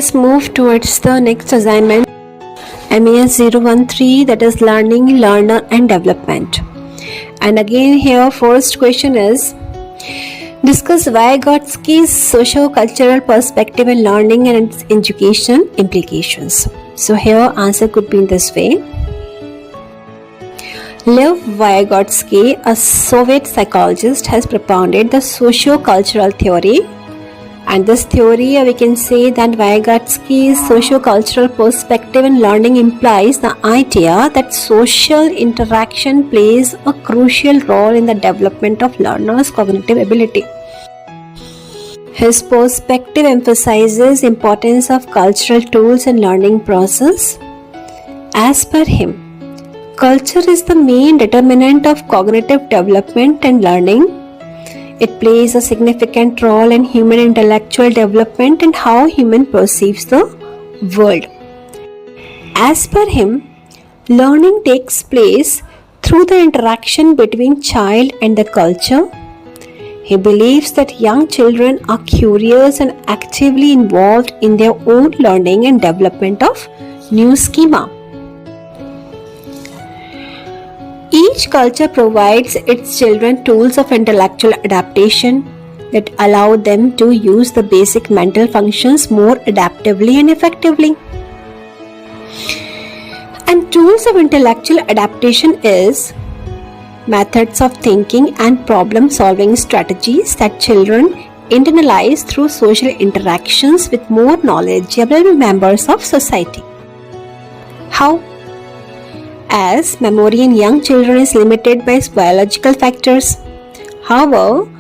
Let's move towards the next assignment, MES 013, that is learning, learner and development. And again here first question is, discuss Vygotsky's socio-cultural perspective in learning and its education implications. So here answer could be in this way. Lev Vygotsky, a Soviet psychologist, has propounded the socio-cultural theory. And this theory, we can say that Vygotsky's socio-cultural perspective in learning implies the idea that social interaction plays a crucial role in the development of learners' cognitive ability. His perspective emphasizes importance of cultural tools in learning process. As per him, culture is the main determinant of cognitive development and learning. It plays a significant role in human intellectual development and how human perceives the world. As per him, learning takes place through the interaction between child and the culture. He believes that young children are curious and actively involved in their own learning and development of new schema. Each culture provides its children tools of intellectual adaptation that allow them to use the basic mental functions more adaptively and effectively. And tools of intellectual adaptation is methods of thinking and problem-solving strategies that children internalize through social interactions with more knowledgeable members of society. How? As memory in young children is limited by biological factors. However,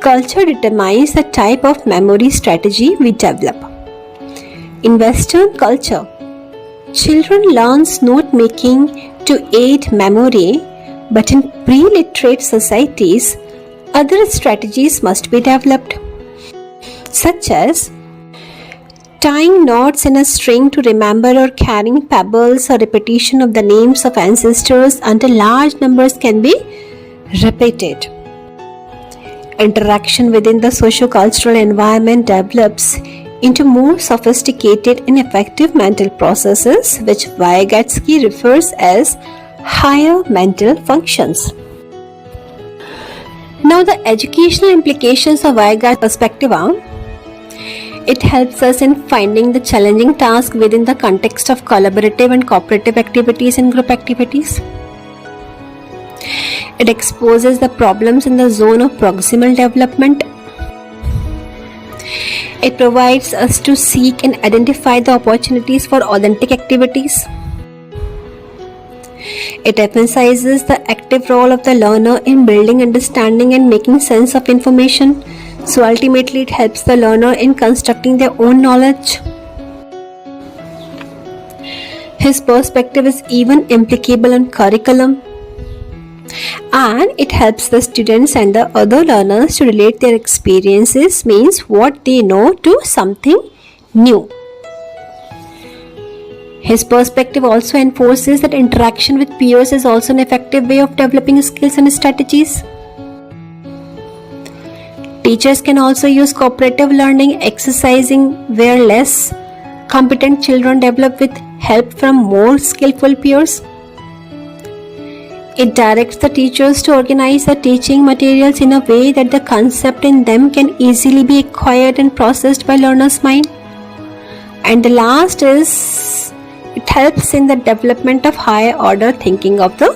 culture determines the type of memory strategy we develop. In Western culture, children learn note making to aid memory, but in pre-literate societies, other strategies must be developed, such as tying knots in a string to remember or carrying pebbles or repetition of the names of ancestors until large numbers can be repeated. Interaction within the socio-cultural environment develops into more sophisticated and effective mental processes, which Vygotsky refers as higher mental functions. Now the educational implications of Vygotsky's perspective are: it helps us in finding the challenging task within the context of collaborative and cooperative activities and group activities. It exposes the problems in the zone of proximal development. It provides us to seek and identify the opportunities for authentic activities. It emphasizes the active role of the learner in building understanding and making sense of information. So ultimately it helps the learner in constructing their own knowledge. His perspective is even applicable on curriculum, and it helps the students and the other learners to relate their experiences, means what they know, to something new. His perspective also enforces that interaction with peers is also an effective way of developing skills and strategies. Teachers can also use cooperative learning exercising where less competent children develop with help from more skillful peers. It directs the teachers to organize the teaching materials in a way that the concept in them can easily be acquired and processed by learner's mind. And the last is, it helps in the development of higher order thinking of the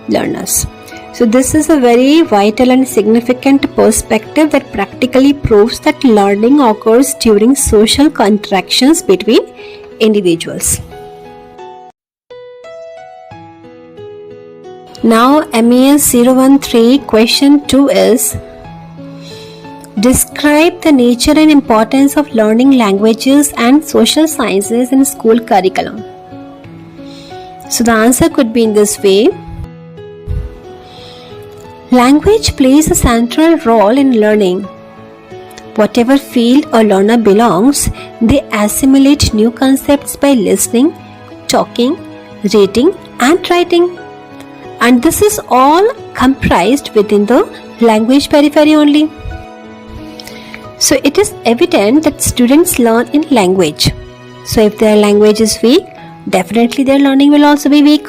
learners. So this is a very vital and significant perspective that practically proves that learning occurs during social interactions between individuals. Now MES 013 question 2 is, describe the nature and importance of learning languages and social sciences in school curriculum. So the answer could be in this way. Language plays a central role in learning. Whatever field a learner belongs, they assimilate new concepts by listening, talking, reading, and writing. And this is all comprised within the language periphery only. So it is evident that students learn in language So if their language is weak, definitely their learning will also be weak.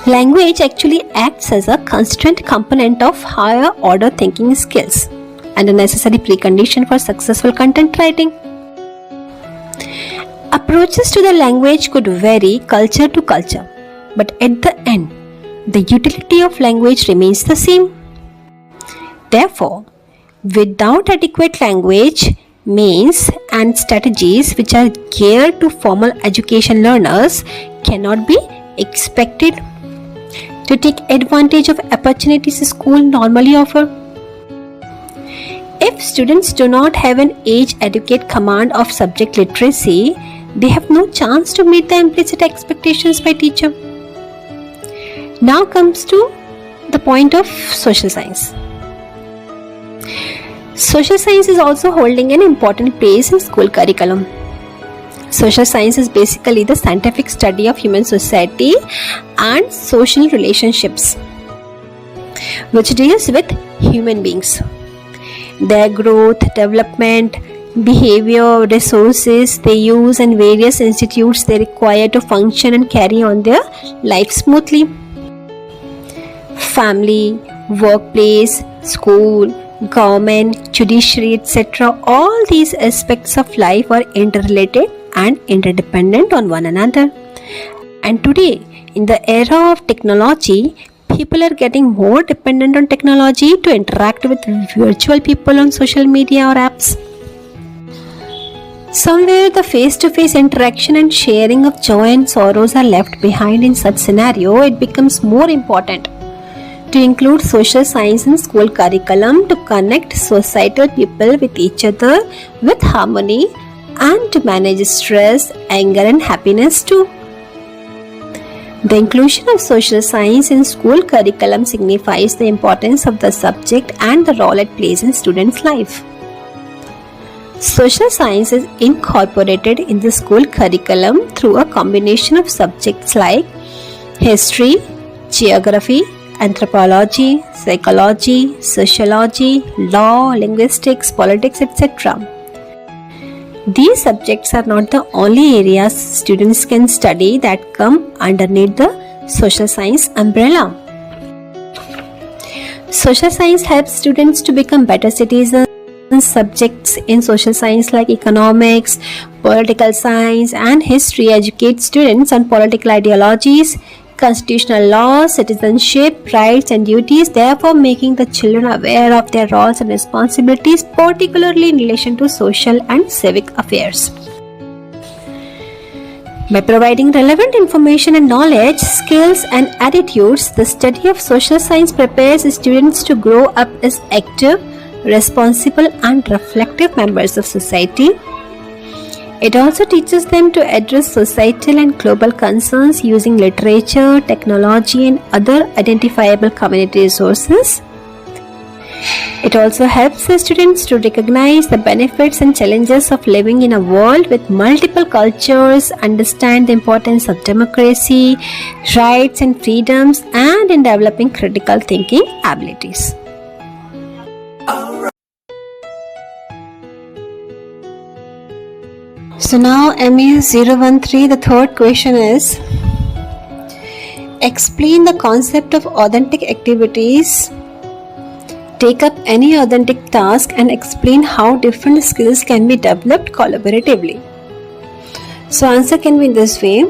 Language actually acts as a constant component of higher order thinking skills and a necessary precondition for successful content writing. Approaches to the language could vary culture to culture, but at the end, the utility of language remains the same. Therefore, without adequate language means and strategies which are geared to formal education learners cannot be expected to take advantage of opportunities school normally offer. If students do not have an age-adequate command of subject literacy, they have no chance to meet the implicit expectations by teacher. Now comes to the point of social science. Social science is also holding an important place in school curriculum. Social science is basically the scientific study of human society and social relationships, which deals with human beings, their growth, development, behavior, resources they use, and various institutes they require to function and carry on their life smoothly. Family, workplace, school, government, judiciary, etc. All these aspects of life are interrelated and interdependent on one another. And today, in the era of technology, people are getting more dependent on technology to interact with virtual people on social media or apps. Somewhere the face-to-face interaction and sharing of joy and sorrows are left behind. In such scenario, it becomes more important to include social science in school curriculum to connect societal people with each other with harmony and to manage stress, anger and happiness too. The inclusion of social science in school curriculum signifies the importance of the subject and the role it plays in students' life. Social science is incorporated in the school curriculum through a combination of subjects like history, geography, anthropology, psychology, sociology, law, linguistics, politics, etc. These subjects are not the only areas students can study that come underneath the social science umbrella. Social science helps students to become better citizens. Subjects in social science like economics, political science, and history educate students on political ideologies, constitutional laws, citizenship, rights, and duties, therefore making the children aware of their roles and responsibilities, particularly in relation to social and civic affairs. By providing relevant information and knowledge, skills, and attitudes, the study of social science prepares students to grow up as active, responsible, and reflective members of society. It also teaches them to address societal and global concerns using literature, technology, and other identifiable community resources. It also helps the students to recognize the benefits and challenges of living in a world with multiple cultures, understand the importance of democracy, rights and freedoms, and in developing critical thinking abilities. So now ME013, the third question is, explain the concept of authentic activities. Take up any authentic task and explain how different skills can be developed collaboratively. So answer can be in this way.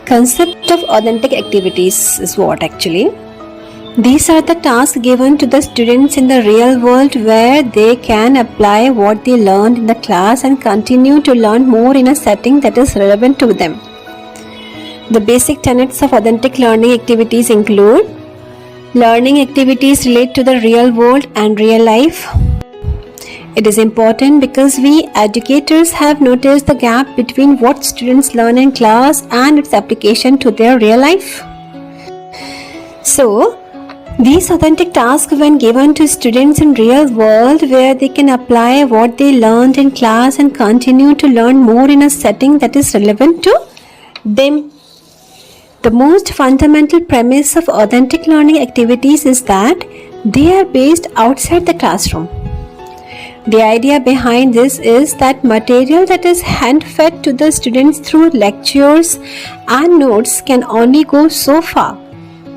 Concept of authentic activities is what actually? These are the tasks given to the students in the real world where they can apply what they learned in the class and continue to learn more in a setting that is relevant to them. The basic tenets of authentic learning activities include: learning activities relate to the real world and real life. It is important because we educators have noticed the gap between what students learn in class and its application to their real life. So, these authentic tasks, when given to students in real world where they can apply what they learned in class and continue to learn more in a setting that is relevant to them. The most fundamental premise of authentic learning activities is that they are based outside the classroom. The idea behind this is that material that is hand-fed to the students through lectures and notes can only go so far.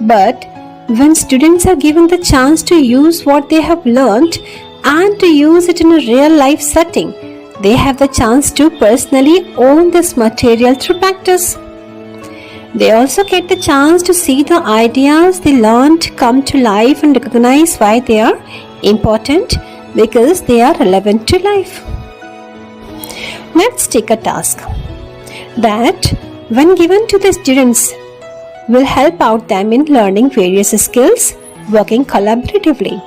But when students are given the chance to use what they have learned and to use it in a real life setting, they have the chance to personally own this material through practice. They also get the chance to see the ideas they learned come to life and recognize why they are important because they are relevant to life. Let's take a task that, when given to the students, will help out them in learning various skills, working collaboratively.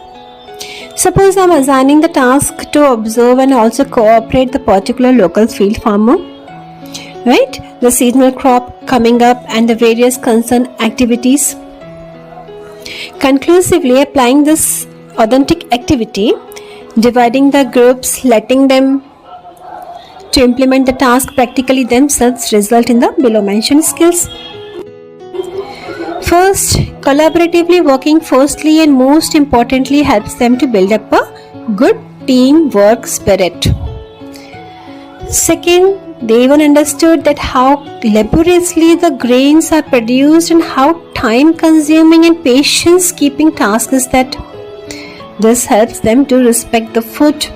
Suppose I'm assigning the task to observe and also cooperate the particular local field farmer, right? The seasonal crop coming up and the various concerned activities. Conclusively applying this authentic activity, dividing the groups, letting them to implement the task practically themselves result in the below mentioned skills. First, collaboratively working firstly and most importantly helps them to build up a good teamwork spirit. Second, they even understood that how laboriously the grains are produced and how time consuming and patience keeping task is that. This helps them to respect the food,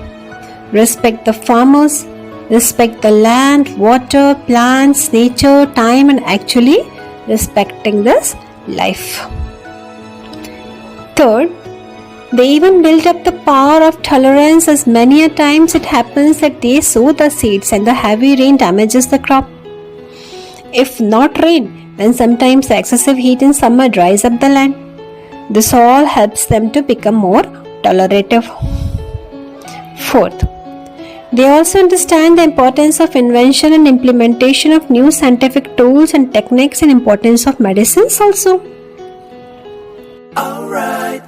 respect the farmers, respect the land, water, plants, nature, time, and actually respecting this life. Third, they even build up the power of tolerance, as many a times it happens that they sow the seeds and the heavy rain damages the crop. If not rain, then sometimes the excessive heat in summer dries up the land. This all helps them to become more tolerative. Fourth, they also understand the importance of invention and implementation of new scientific tools and techniques and importance of medicines also. Alright.